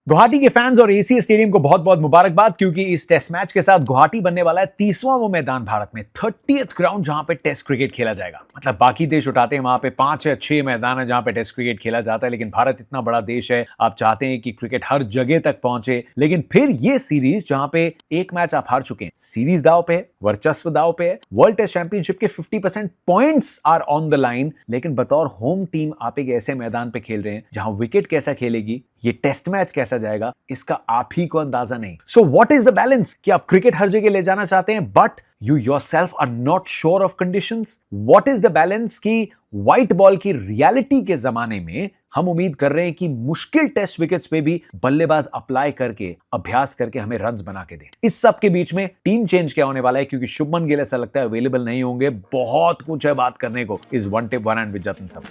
गुवाहाटी के फैंस और ACA stadium को बहुत बहुत मुबारकबाद, क्योंकि इस टेस्ट मैच के साथ गुवाहाटी बनने वाला है 30वां वो मैदान भारत में, 30th ग्राउंड जहां पे टेस्ट क्रिकेट खेला जाएगा। मतलब बाकी देश उठाते हैं वहां पे 5 या 6 मैदान है जहां पे टेस्ट क्रिकेट खेला जाता है, लेकिन भारत इतना बड़ा देश है, आप चाहते हैं कि क्रिकेट हर जगह तक पहुंचे। लेकिन फिर ये सीरीज जहां पे एक मैच आप हार चुके हैं, सीरीज दाव पे है, वर्चस्व दाव पे है, वर्ल्ड टेस्ट चैंपियनशिप के 50% points are on the line, लेकिन बतौर होम टीम आप एक ऐसे मैदान पे खेल रहे हैं जहां विकेट कैसा खेलेगी, ये टेस्ट मैच कैसा जाएगा, इसका आप ही को अंदाजा नहीं। So what is the balance कि आप क्रिकेट हर जगह ले जाना चाहते हैं but you yourself are not sure of conditions? What is the balance कि व्हाइट बॉल की रियलिटी के जमाने में हम उम्मीद कर रहे हैं कि मुश्किल टेस्ट विकेट्स पे भी बल्लेबाज अप्लाई करके, अभ्यास करके हमें रन्स बना के दे। इस सब के बीच में टीम चेंज क्या होने वाला है, क्योंकि शुभमन गिल ऐसा लगता है अवेलेबल नहीं होंगे। बहुत कुछ है बात करने को इस one tip one and with Jatin सब।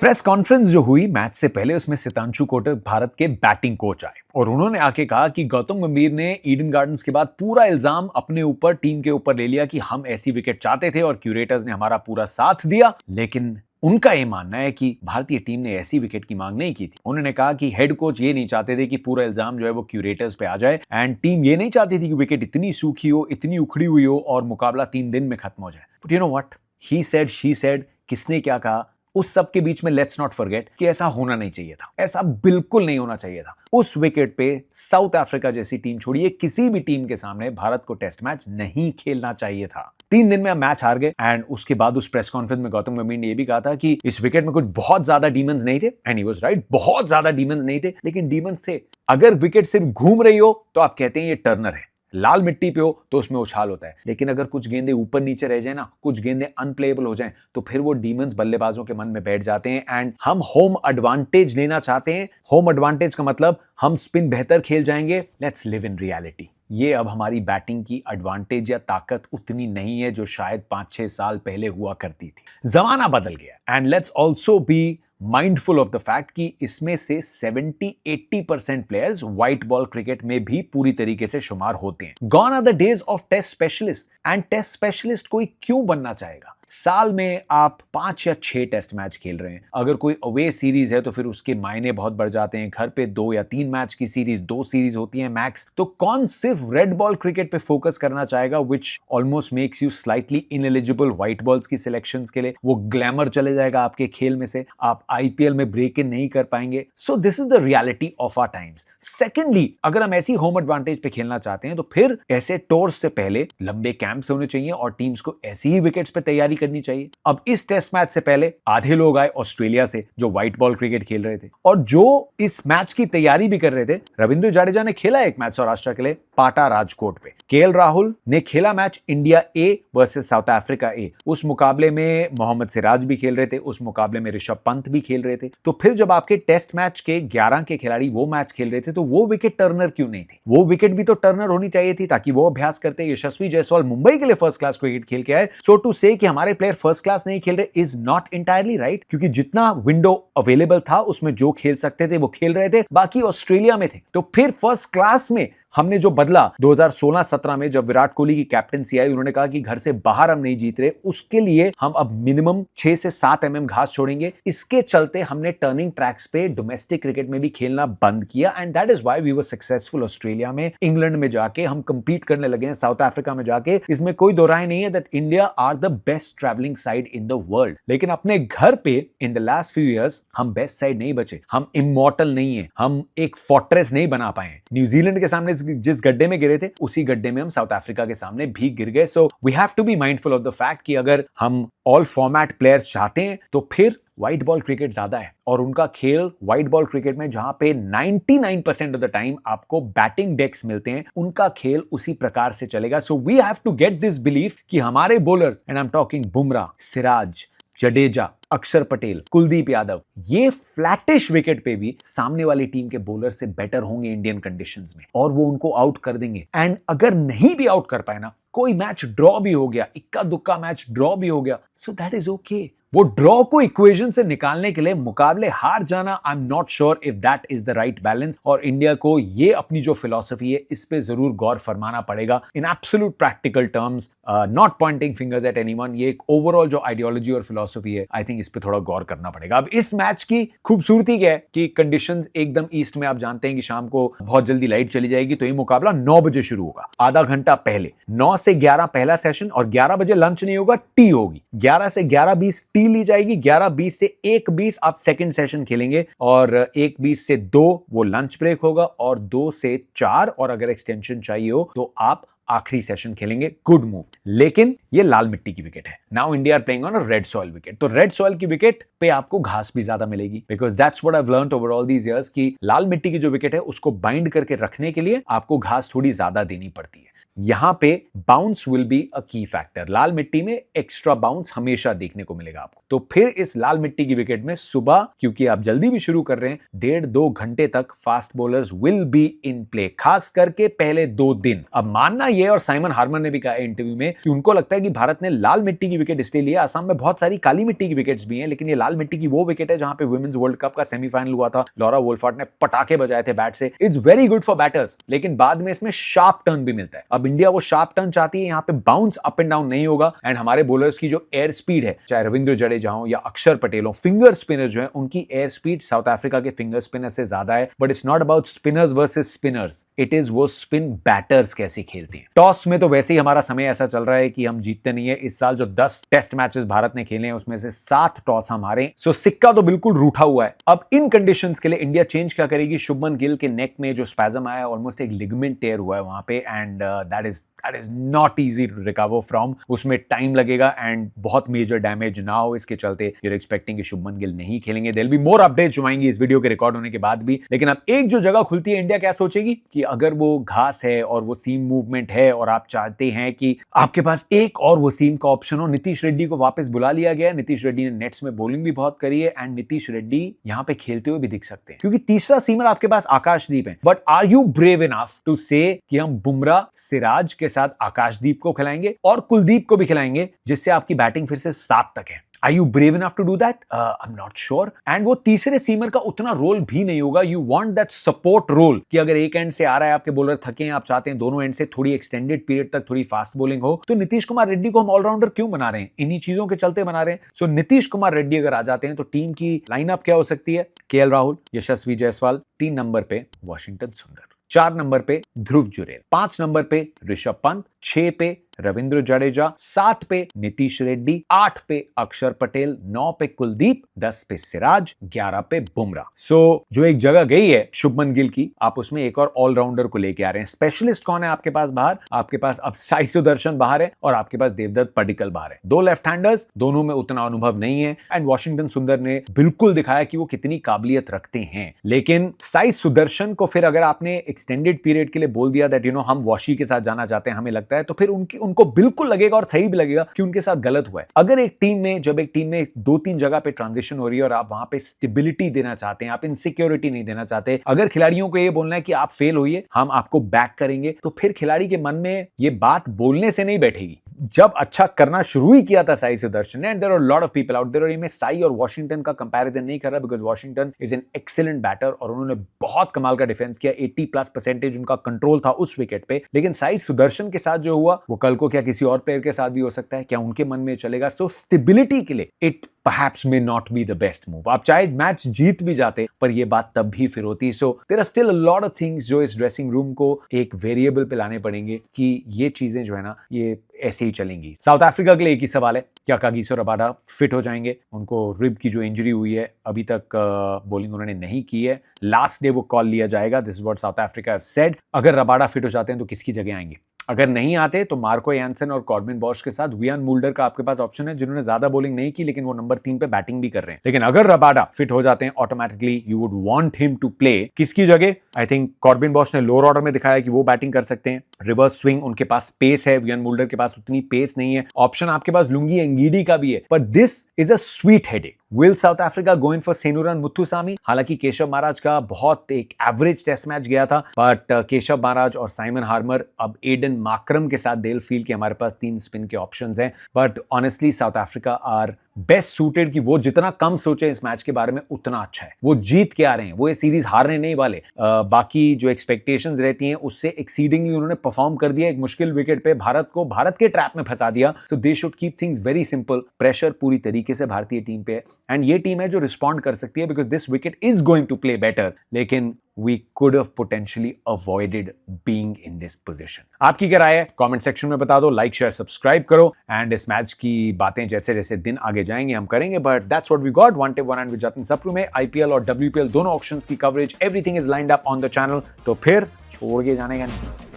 प्रेस कॉन्फ्रेंस जो हुई मैच से पहले, उसमें सितांशु कोटक भारत के बैटिंग कोच आए और उन्होंने आके कहा कि गौतम गंभीर ने ईडन गार्डन्स के बाद पूरा इल्जाम अपने ऊपर, टीम के ऊपर ले लिया कि हम ऐसी विकेट चाहते थे और क्यूरेटर्स ने हमारा पूरा साथ दिया। लेकिन उनका ये मानना है कि भारतीय टीम ने ऐसी विकेट की मांग नहीं की थी। उन्होंने कहा कि हेड कोच ये नहीं चाहते थे कि पूरा इल्जाम जो है वो क्यूरेटर्स पे आ जाए, एंड टीम ये नहीं चाहती थी कि विकेट इतनी सूखी हो, इतनी उखड़ी हुई हो और मुकाबला 3 दिन में खत्म हो जाए। But you know what, he said, she said, किसने क्या कहा, उस सब के बीच में लेट्स नॉट फॉरगेट कि ऐसा होना नहीं चाहिए था, ऐसा बिल्कुल नहीं होना चाहिए था। उस विकेट पे साउथ अफ्रीका जैसी टीम छोड़िए, किसी भी टीम के सामने भारत को टेस्ट मैच नहीं खेलना चाहिए था। 3 दिन में हम मैच हार गए, एंड उसके बाद उस प्रेस कॉन्फ्रेंस में गौतम गंभीर ने यह भी कहा था कि इस विकेट में कुछ बहुत ज्यादा डीमंस नहीं थे, एंड ही वाज राइट, बहुत ज्यादा डीमंस नहीं थे, लेकिन डीमंस थे। अगर विकेट सिर्फ घूम रही हो तो आप कहते हैं ये टर्नर है, लाल मिट्टी पे हो तो उसमें उछाल होता है, लेकिन अगर कुछ गेंदें ऊपर नीचे रह जाए ना, कुछ गेंदें अनप्लेएबल हो जाएं, तो फिर वो डीमंस बल्लेबाजों के मन में बैठ जाते हैं। एंड हम होम एडवांटेज लेना चाहते हैं। होम एडवांटेज का मतलब हम स्पिन बेहतर खेल जाएंगे। Let's live in reality. ये अब हमारी बैटिंग की एडवांटेज या ताकत उतनी नहीं है जो शायद 5-6 साल पहले हुआ करती थी। जमाना बदल गया, and let's also be mindful of the fact कि इसमें से 70-80% प्लेयर्स व्हाइट बॉल क्रिकेट में भी पूरी तरीके से शुमार होते हैं। Gone are the days of test specialist, and test specialist कोई क्यों बनना चाहेगा? साल में आप 5 या 6 टेस्ट मैच खेल रहे हैं, अगर कोई अवे सीरीज है तो फिर उसके मायने बहुत बढ़ जाते हैं। घर पे 2 या 3 मैच की सीरीज, 2 सीरीज होती हैं मैक्स, तो कौन सिर्फ रेड बॉल क्रिकेट पे फोकस करना चाहेगा, विच almost makes you slightly ineligible white balls की सिलेक्शंस के लिए। वो ग्लैमर चले जाएगा आपके खेल में से, आप आईपीएल में ब्रेक इन नहीं कर पाएंगे। So this is the reality of our times. Secondly, अगर हम ऐसी होम एडवांटेज पे खेलना चाहते हैं तो फिर ऐसे टूर्स से पहले लंबे कैंप्स होने चाहिए और टीम्स को ऐसी ही विकेट्स पे तैयारी करनी चाहिए। अब इस टेस्ट मैच से पहले आधे लोग आए ऑस्ट्रेलिया से जो व्हाइट बॉल क्रिकेट खेल रहे थे, और जो इस मैच की तैयारी भी कर रहे थे। रविंद्र जाडेजा ने खेला एक मैच सौराष्ट्र के लिए पाटा राजकोट पे। केएल राहुल ने खेला match India A versus South Africa A. उस मुकाबले में मोहम्मद सिराज भी खेल रहे थे, उस मुकाबले में ऋषभ पंत भी खेल रहे थे। तो फिर जब आपके टेस्ट मैच के 11 के खिलाड़ी वो मैच खेल रहे थे, तो वो विकेट टर्नर क्यों नहीं थी? वो विकेट भी तो टर्नर होनी चाहिए थी ताकि वो अभ्यास करते। यशस्वी जायसवाल मुंबई के लिए फर्स्ट क्लास क्रिकेट खेल के आए, सो टू से कि हमारे प्लेयर फर्स्ट क्लास नहीं खेल रहे इज नॉट इंटायरली राइट, क्योंकि जितना विंडो अवेलेबल था उसमें जो खेल सकते थे वो खेल रहे थे, बाकी ऑस्ट्रेलिया में थे। तो फिर फर्स्ट क्लास में हमने जो बदला 2016-17 में जब विराट कोहली की कैप्टनसी आई, उन्होंने कहा कि घर से बाहर हम नहीं जीत रहे, उसके लिए हम अब मिनिमम 6 से 7 mm घास छोड़ेंगे। इसके चलते हमने टर्निंग ट्रैक्स पे डोमेस्टिक क्रिकेट में भी खेलना बंद किया, and that is why we were successful. Australia में, इंग्लैंड में जाके हम कंपीट करने लगे हैं, साउथ अफ्रीका में जाके। इसमें कोई दो राय नहीं है that India are the best travelling side in the world. लेकिन अपने घर पे in the last few years हम बेस्ट साइड नहीं बचे, हम इमॉर्टल नहीं है, हम एक फोर्ट्रेस नहीं बना पाए। न्यूजीलैंड के सामने जिस गड्ढे में गिरे थे, उसी गड्ढे में हम साउथ अफ्रीका के सामने भी गिर गए। So we have to be mindful of the fact कि अगर हम ऑल फॉर्मेट प्लेयर्स चाहते हैं तो फिर व्हाइट बॉल क्रिकेट ज्यादा है, और उनका खेल व्हाइट बॉल क्रिकेट में जहां पे 99% ऑफ द टाइम आपको बैटिंग डेक्स मिलते हैं, उनका खेल उसी प्रकार से चलेगा। So we have to get this belief कि हमारे bowlers, and I am talking Bumrah, Siraj, Jadeja, Akshar Patel, Kuldeep Yadav, ये फ्लैटिश विकेट पे भी सामने वाली टीम के बॉलर से बेटर होंगे इंडियन कंडीशंस में, और वो उनको आउट कर देंगे। एंड अगर नहीं भी आउट कर पाए ना, कोई मैच ड्रॉ भी हो गया, इक्का दुक्का मैच ड्रॉ भी हो गया, सो दैट इज ओके। वो ड्रॉ को इक्वेशन से निकालने के लिए मुकाबले हार जाना, I am not sure if that is the right balance. और इंडिया को ये अपनी जो फिलॉसफी है इस पे जरूर गौर फरमाना पड़ेगा in absolute practical terms, not Poynting fingers eight anyone. ये एक ओवरऑल जो आइडियोलॉजी और फिलॉसफी है, आई थिंक इस पे थोड़ा गौर करना पड़ेगा। अब इस मैच की खूबसूरती क्या है कि कंडीशंस एकदम ईस्ट में, आप जानते हैं कि शाम को बहुत जल्दी लाइट चली जाएगी, तो ये मुकाबला 9 बजे शुरू होगा, आधा घंटा पहले। 9 से 11 पहला सेशन, और 11 बजे लंच नहीं होगा, टी होगी। 11 से 11:20 टी ली जाएगी, 11:20 से 1:20 आप सेकंड सेशन खेलेंगे, और 1:20 से 2 वो लंच ब्रेक होगा, और 2 से 4 और अगर एक्सटेंशन चाहिए हो तो आप आखिरी सेशन खेलेंगे। Good move. लेकिन ये लाल मिट्टी की विकेट है। Now India are playing on a red soil wicket, तो रेड सॉइल की विकेट पे आपको घास भी ज्यादा मिलेगी, because that's what I have learned over all these years कि लाल मिट्टी की जो विकेट है उसको बाइंड करके रखने के लिए आपको घास थोड़ी ज्यादा देनी पड़ती है। यहां पे बाउंस विल बी अ की फैक्टर। लाल मिट्टी में एक्स्ट्रा बाउंस हमेशा देखने को मिलेगा आपको। तो फिर इस लाल मिट्टी की विकेट में सुबह, क्योंकि आप जल्दी भी शुरू कर रहे हैं, 1.5-2 घंटे तक fast bowlers will be in play, खास करके पहले 2 दिन। अब मानना यह, और साइमन हार्मर ने भी कहा इंटरव्यू में, कि उनको लगता है कि भारत ने लाल मिट्टी की विकेट इसलिए लिया, असम में बहुत सारी काली मिट्टी की विकेट्स भी हैं, लेकिन ये लाल मिट्टी की वो विकेट है जहां पे वुमेन्स वर्ल्ड कप का सेमीफाइनल हुआ था, लॉरा वोल्फार्ट ने पटाखे बजाए थे बैट से। It's very good for batters, लेकिन बाद में इसमें शार्प टर्न भी मिलता है। अब इंडिया वो शार्प चाहती है, यहां पे बाउंस अप एंड डाउन नहीं होगा, एंड हमारे बॉलर्स की जो एयर स्पीड है, चाहे रविंद्र जडेजा हो या अक्षर पटेल हो, फिंगर स्पिनर जो है, उनकी एयर स्पीड साउथ अफ्रीका के फिंगर स्पिनर से ज्यादा है। But it's not about spinners versus spinners, it is वो स्पिन बैटर्स कैसे खेलते हैं। टॉस में तो वैसे ही हमारा समय ऐसा चल रहा है कि हम जीतते नहीं है। इस साल जो 10 टेस्ट मैचेस भारत ने खेले हैं उसमें से 7 टॉस हम हारे, सो सिक्का तो बिल्कुल रूठा हुआ है। अब इन कंडीशंस के लिए इंडिया चेंज क्या करेगी? शुभमन गिल के नेक में जो स्पैजम आया, ऑलमोस्ट एक लिगामेंट टेयर हुआ है वहां पे, and that is not easy recover from. उसमें टाइम लगेगा एंड बहुत मेजर डैमेज ना हो, इसके चलते यूर एक्सपेक्टिंग कि शुभमन गिल नहीं खेलेंगे। There will be more updates जो आएंगी इस वीडियो के रिकॉर्ड होने के बाद भी। लेकिन अब एक जो जगह खुलती है, इंडिया क्या सोचेगी कि अगर वो घास है और वो सीम मूवमेंट है और आप चाहते हैं कि आपके पास एक और वो सीम का ऑप्शन हो। नीतीश रेड्डी को वापस बुला लिया गया है। नीतीश रेड्डी ने नेट्स में बॉलिंग भी बहुत करी है, एंड नीतीश रेड्डी यहां पे खेलते हुए भी दिख सकते हैं, क्योंकि तीसरा सीमर आपके पास आकाशदीप है। But are you brave enough to say कि हम बुमराह, सिराज के साथ आकाशदीप को खिलाएंगे और कुलदीप को भी खिलाएंगे, जिससे आपकी बैटिंग फिर से 7 तक है? Are you brave enough to do that? I'm not sure. And वो तीसरे सीमर का उतना रोल भी नहीं होगा। You want that support role कि अगर एक एंड से आ रहा है, आपके बॉलर थके हैं, आप चाहते हैं दोनों एंड से थोड़ी एक्सटेंडेड पीरियड तक थोड़ी फास्ट बॉलिंग हो, तो नीतीश कुमार रेड्डी को हम ऑलराउंडर क्यों बना रहे हैं? इन्हीं चीजों के चलते बना रहे हैं। सो नीतीश कुमार रेड्डी अगर आ जाते हैं तो टीम की लाइनअप क्या हो सकती है? केएल राहुल, यशस्वी जायसवाल, 3 नंबर पे वॉशिंगटन सुंदर, 4 नंबर पे ध्रुव जुरेल, 5 नंबर पे ऋषभ पंत, 6 पे रविंद्र जडेजा, 7 पे नीतीश रेड्डी, 8 पे अक्षर पटेल, 9 पे कुलदीप, 10 पे सिराज, 11 पे बुमराह। सो जो एक जगह गई है शुभमन गिल की, आप उसमें एक और ऑलराउंडर को लेके आ रहे हैं। स्पेशलिस्ट कौन है आपके पास बाहर? आपके पास अब साई सुदर्शन बाहर है और आपके पास देवदत्त पडिक्कल बाहर है। 2 लेफ्ट हैंडर्स, दोनों में उतना अनुभव नहीं है, एंड वॉशिंगटन सुंदर ने बिल्कुल दिखाया कि वो कितनी काबिलियत रखते हैं। लेकिन साई सुदर्शन को फिर अगर आपने एक्सटेंडेड पीरियड के लिए बोल दिया दैट हम वॉशी के साथ जाना चाहते हैं, हमें लगता है, तो फिर उनको बिल्कुल लगेगा और सही भी लगेगा कि उनके साथ गलत हुआ है। अगर एक टीम में, जब एक टीम में 2-3 जगह पे ट्रांजिशन हो रही है और आप वहां पे स्टेबिलिटी देना चाहते हैं, आप इनसिक्योरिटी नहीं देना चाहते, अगर खिलाड़ियों को ये बोलना है कि आप फेल होइए, हम आपको बैक करेंगे, तो फिर खिलाड़ी के मन में ये बात बोलने से नहीं बैठेगी। जब अच्छा करना शुरू ही किया था साई सुदर्शन ने, and there are lot of people out there, और मैं साई और वॉशिंगटन का कंपैरिजन नहीं कर रहा, because Washington is an excellent batter और उन्होंने बहुत कमाल का डिफेंस किया। 80+% उनका कंट्रोल था उस विकेट पे। लेकिन साई सुदर्शन के साथ जो हुआ, वो कल को क्या किसी और प्लेयर के साथ भी हो सकता है? क्या उनके मन में चलेगा? सो स्टेबिलिटी के लिए it perhaps may not be the best move। आप चाहे मैच जीत भी जाते, पर ये बात तब भी फिर होती। So there are still a lot of things जो इस ड्रेसिंग रूम को एक वेरिएबल पे लाने पड़ेंगे कि ये चीजें जो है ना, ये ऐसे ही चलेंगी। साउथ अफ्रीका के लिए एक ही सवाल है, क्या कागिसो रबाडा फिट हो जाएंगे? उनको रिब की जो इंजरी हुई है, अभी तक बॉलिंग उन्होंने नहीं की है। लास्ट डे वो कॉल लिया जाएगा, this is what south Africa have said. अगर रबाडा फिट हो जाते हैं तो किसकी जगह आएंगे? अगर नहीं आते तो मार्को यानसन और कॉर्बिन बॉश के साथ वियान मुल्डर का आपके पास ऑप्शन है, जिन्होंने ज्यादा बॉलिंग नहीं की, लेकिन वो नंबर 3 पे बैटिंग भी कर रहे हैं। लेकिन अगर रबाडा फिट हो जाते हैं, automatically you would want him to play किसकी जगह? आई थिंक कॉर्बिन बॉश ने लोअर ऑर्डर में दिखाया कि वो बैटिंग कर सकते हैं। रिवर्स स्विंग उनके पास पेस है, वियान मुल्डर के पास उतनी पेस नहीं है। ऑप्शन आपके पास लुंगी एंगीडी का भी है, पर this is a sweet headache. Will south Africa go in for Senuran Muthusamy? हालांकि केशव महाराज का बहुत एक एवरेज टेस्ट मैच गया था, बट केशव महाराज और साइमन हार्मर, अब एडन मार्करम के साथ देल फील कि हमारे पास 3 स्पिन के ऑप्शंस हैं। But honestly South Africa are best suited कि वो जितना कम सोचे इस मैच के बारे में उतना अच्छा है। वो जीत के आ रहे हैं, वो ये सीरीज हारने नहीं वाले। बाकी जो एक्सपेक्टेशंस रहती हैं उससे एक्सीडिंगली उन्होंने परफॉर्म कर दिया। एक मुश्किल विकेट पे भारत के ट्रैप में फंसा दिया। So they should keep things very simple. Pressure पूरी तरीके से भारतीय टीम पे है एंड ये टीम है जो रिस्पॉन्ड कर सकती है because this wicket is going to play better. लेकिन we could have potentially avoided being in this position. आपकी क्या राय है कमेंट सेक्शन में बता दो। लाइक शेयर सब्सक्राइब करो एंड इस मैच की बातें जैसे जैसे दिन आगे जाएंगे हम करेंगे। But that's what we got. One tip one and with Jatin Sapru में आईपीएल और डब्ल्यूपीएल दोनों ऑप्शंस की coverage everything is lined up on the channel. तो फिर छोड़ के जाने का नहीं।